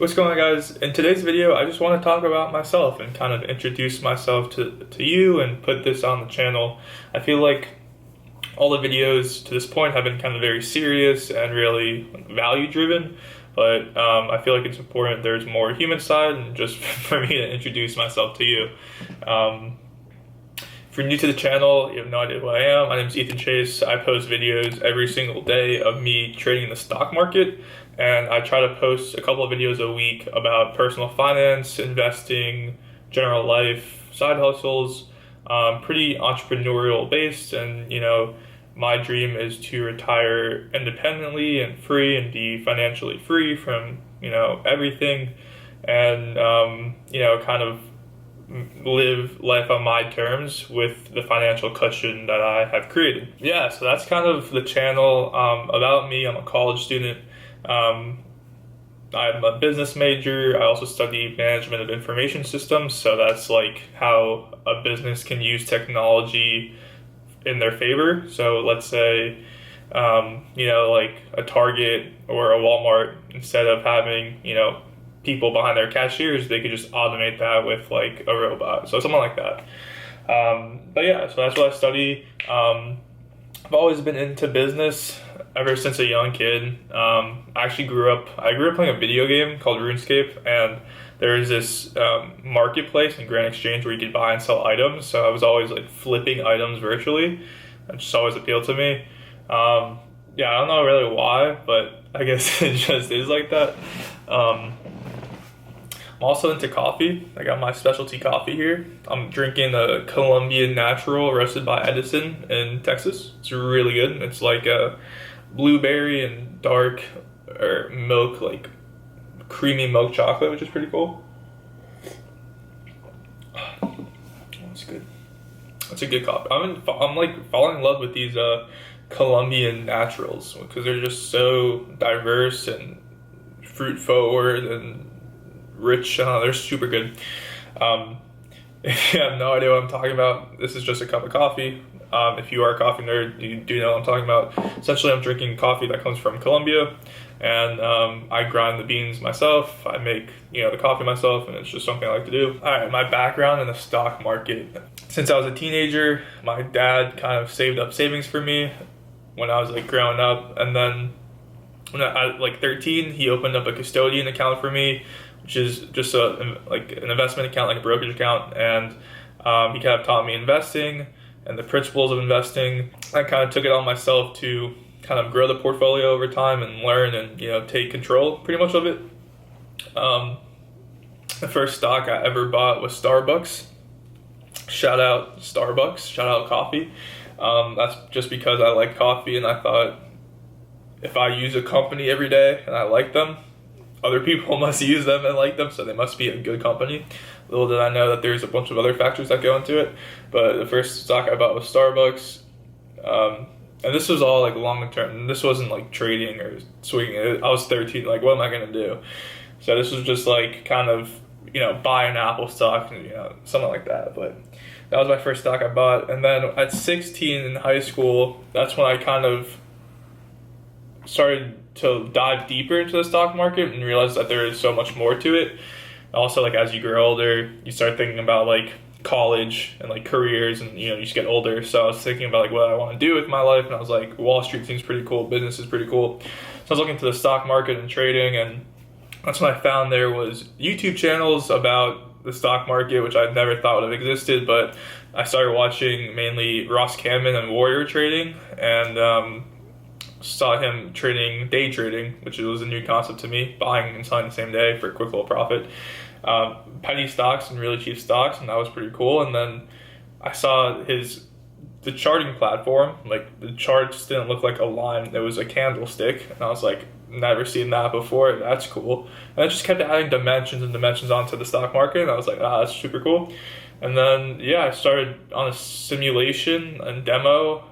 What's going on, guys? In today's video, I just want to talk about myself and kind of introduce myself to you and put this on the channel. I feel like all the videos to this point have been kind of very serious and really value driven, but I feel like it's important there's more human side and just for me to introduce myself to you. If you're new to the channel, you have no idea who I am. My name is Ethan Chase. I post videos every single day of me trading in the stock market, and I try to post a couple of videos a week about personal finance, investing, general life, side hustles, pretty entrepreneurial based. And my dream is to retire independently and free and be financially free from everything, and kind of live life on my terms with the financial cushion that I have created. Yeah, so that's kind of the channel about me. I'm a college student. I'm a business major. I also study management of information systems, so that's like how a business can use technology in their favor. So let's say like a Target or a Walmart, instead of having people behind their cashiers, they could just automate that with like a robot, so something like that. But yeah, so that's what I study. I've always been into business ever since a young kid. I grew up playing a video game called RuneScape, and there is this marketplace in Grand Exchange where you could buy and sell items. So I was always like flipping items virtually. It just always appealed to me. Yeah, I don't know really why, but I guess it just is like that. I'm also into coffee. I got my specialty coffee here. I'm drinking a Colombian Natural roasted by Edison in Texas. It's really good. It's like a blueberry and dark or milk, like creamy milk chocolate, which is pretty cool. That's good. That's a good coffee. I'm like falling in love with these Colombian Naturals because they're just so diverse and fruit forward and rich. They're super good. If you have no idea what I'm talking about, this is just a cup of coffee. If you are a coffee nerd, you do know what I'm talking about. Essentially, I'm drinking coffee that comes from Colombia, and I grind the beans myself. I make the coffee myself, and it's just something I like to do. All right, my background in the stock market. Since I was a teenager, my dad kind of saved up savings for me when I was like growing up, and then when I was like 13, he opened up a custodian account for me, which is just an investment account, like a brokerage account, and he kind of taught me investing and the principles of investing. I kind of took it on myself to kind of grow the portfolio over time and learn and take control pretty much of it. The first stock I ever bought was Starbucks. Shout out Starbucks, shout out coffee. That's just because I like coffee, and I thought if I use a company every day and I like them, other people must use them and like them, so they must be a good company. Little did I know that there's a bunch of other factors that go into it. But the first stock I bought was Starbucks. And this was all like long term. This wasn't like trading or swinging. I was 13, like what am I gonna do? So this was just like kind of, buy an Apple stock, and something like that. But that was my first stock I bought. And then at 16 in high school, that's when I kind of started to dive deeper into the stock market and realize that there is so much more to it. Also, like as you grow older, you start thinking about like college and like careers, and you just get older. So I was thinking about like what I want to do with my life, and I was like, Wall Street seems pretty cool, business is pretty cool. So I was looking to the stock market and trading, and that's when I found there was YouTube channels about the stock market, which I never thought would have existed. But I started watching mainly Ross Cameron and Warrior Trading, and saw him day trading, which was a new concept to me, buying and selling the same day for a quick little profit. Penny stocks and really cheap stocks, and that was pretty cool. And then I saw the charting platform, like the charts didn't look like a line, it was a candlestick, and I was like, never seen that before, that's cool. And I just kept adding dimensions and dimensions onto the stock market, and I was like, that's super cool. And then I started on a simulation and demo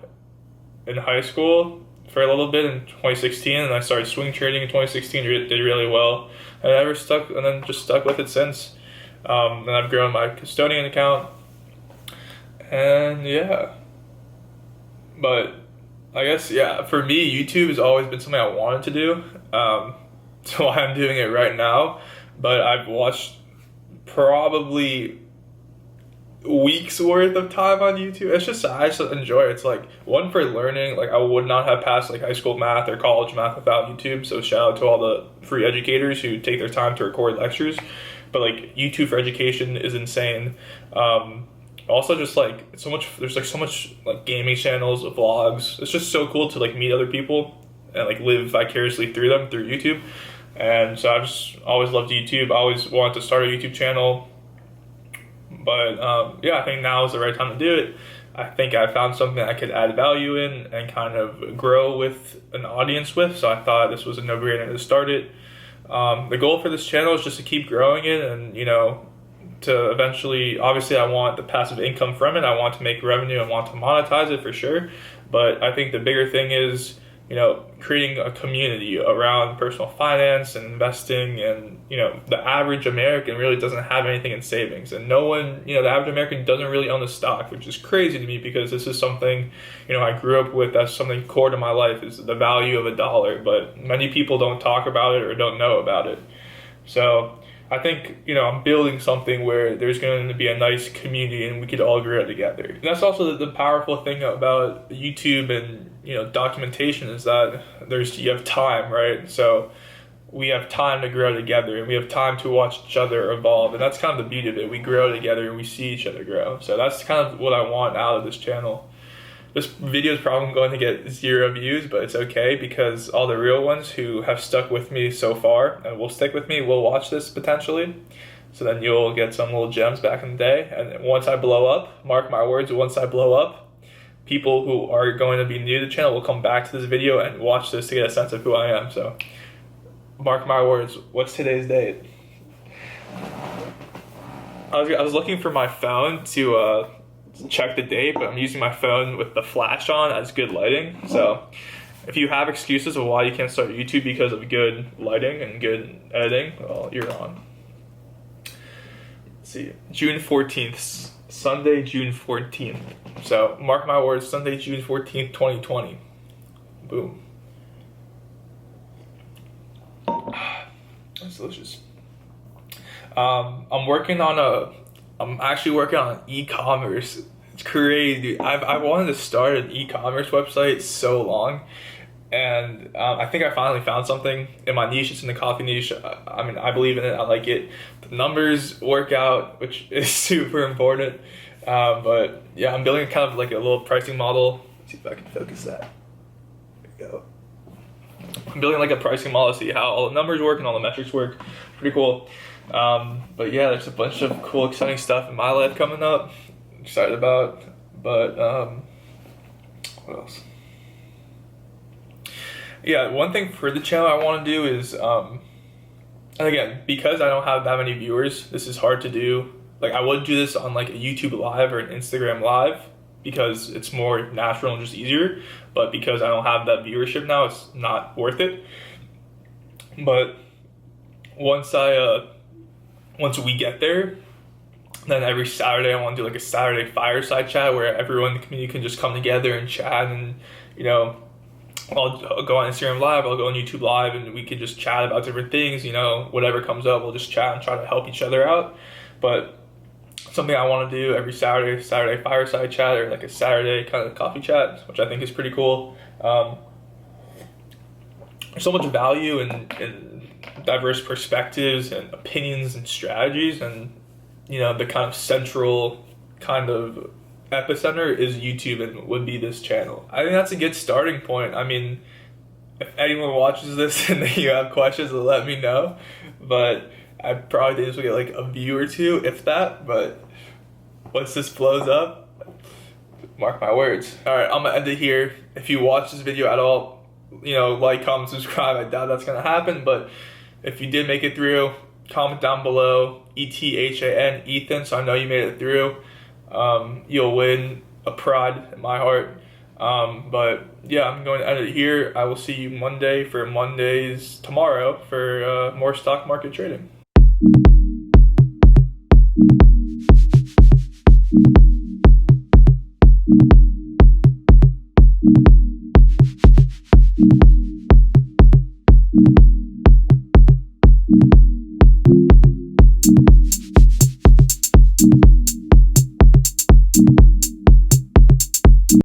in high school for a little bit in 2016, and I started swing trading in 2016, did really well, and I stuck with it since. And I've grown my custodian account, and but I guess for me, YouTube has always been something I wanted to do, so I'm doing it right now. but I've watched probably weeks worth of time on YouTube. It's just, I just enjoy it. It's like, one, for learning. Like, I would not have passed like high school math or college math without YouTube, so shout out to all the free educators who take their time to record lectures. But like, YouTube for education is insane. Also, just like, so much, there's like so much like gaming channels, vlogs. It's just so cool to like meet other people and like live vicariously through them through YouTube. And so I've just always loved YouTube. I always wanted to start a YouTube channel. But yeah, I think now is the right time to do it. I think I found something I could add value in and kind of grow with an audience with. So I thought this was a no-brainer to start it. The goal for this channel is just to keep growing it, and to eventually, obviously I want the passive income from it. I want to make revenue. I want to monetize it for sure. But I think the bigger thing is, creating a community around personal finance and investing. And, the average American really doesn't have anything in savings. And no one, the average American doesn't really own a stock, which is crazy to me, because this is something, I grew up with. That's something core to my life, is the value of a dollar. But many people don't talk about it or don't know about it. So I think, I'm building something where there's going to be a nice community and we could all grow together. And that's also the powerful thing about YouTube and, documentation, is that you have time, right? So we have time to grow together, and we have time to watch each other evolve. And that's kind of the beauty of it. We grow together and we see each other grow. So that's kind of what I want out of this channel. This video is probably going to get 0 views, but it's okay, because all the real ones who have stuck with me so far and will stick with me will watch this potentially. So then you'll get some little gems back in the day. And once I blow up, mark my words, once I blow up, people who are going to be new to the channel will come back to this video and watch this to get a sense of who I am. So mark my words. What's today's date? I was looking for my phone to check the date, but I'm using my phone with the flash on as good lighting. So if you have excuses of why you can't start YouTube because of good lighting and good editing, well, you're on. Let's see, June 14th, Sunday, June 14th. So mark my words, Sunday, June 14th, 2020. Boom. That's delicious. I'm actually working on e-commerce. It's crazy, dude. I've wanted to start an e-commerce website so long, and I think I finally found something in my niche. It's in the coffee niche. I believe in it. I like it. The numbers work out, which is super important. But yeah, I'm building kind of like a little pricing model. Let's see if I can focus that. There we go. I'm building like a pricing model to see how all the numbers work and all the metrics work. Pretty cool. But yeah, there's a bunch of cool, exciting stuff in my life coming up. I'm excited about. But what else? Yeah, one thing for the channel I want to do is, and again, because I don't have that many viewers, this is hard to do. Like, I would do this on like a YouTube live or an Instagram live, because it's more natural and just easier. But because I don't have that viewership now, it's not worth it. But once we get there, then every Saturday I want to do like a Saturday fireside chat where everyone in the community can just come together and chat. And I'll go on Instagram live, I'll go on YouTube live, and we could just chat about different things. Whatever comes up, we'll just chat and try to help each other out. But something I want to do every Saturday fireside chat, or like a Saturday kind of coffee chat, which I think is pretty cool. There's so much value in diverse perspectives and opinions and strategies, and the kind of central kind of epicenter is YouTube, and would be this channel. I think that's a good starting point. I mean, if anyone watches this and you have questions, let me know. But I probably think this will get like a view or two, if that. But once this blows up, mark my words. All right, I'm gonna end it here. If you watch this video at all, like, comment, subscribe. I doubt that's gonna happen, but if you did make it through, comment down below, ETHAN, Ethan, so I know you made it through. You'll win a pride in my heart. But yeah, I'm going to end it here. I will see you tomorrow for more stock market trading.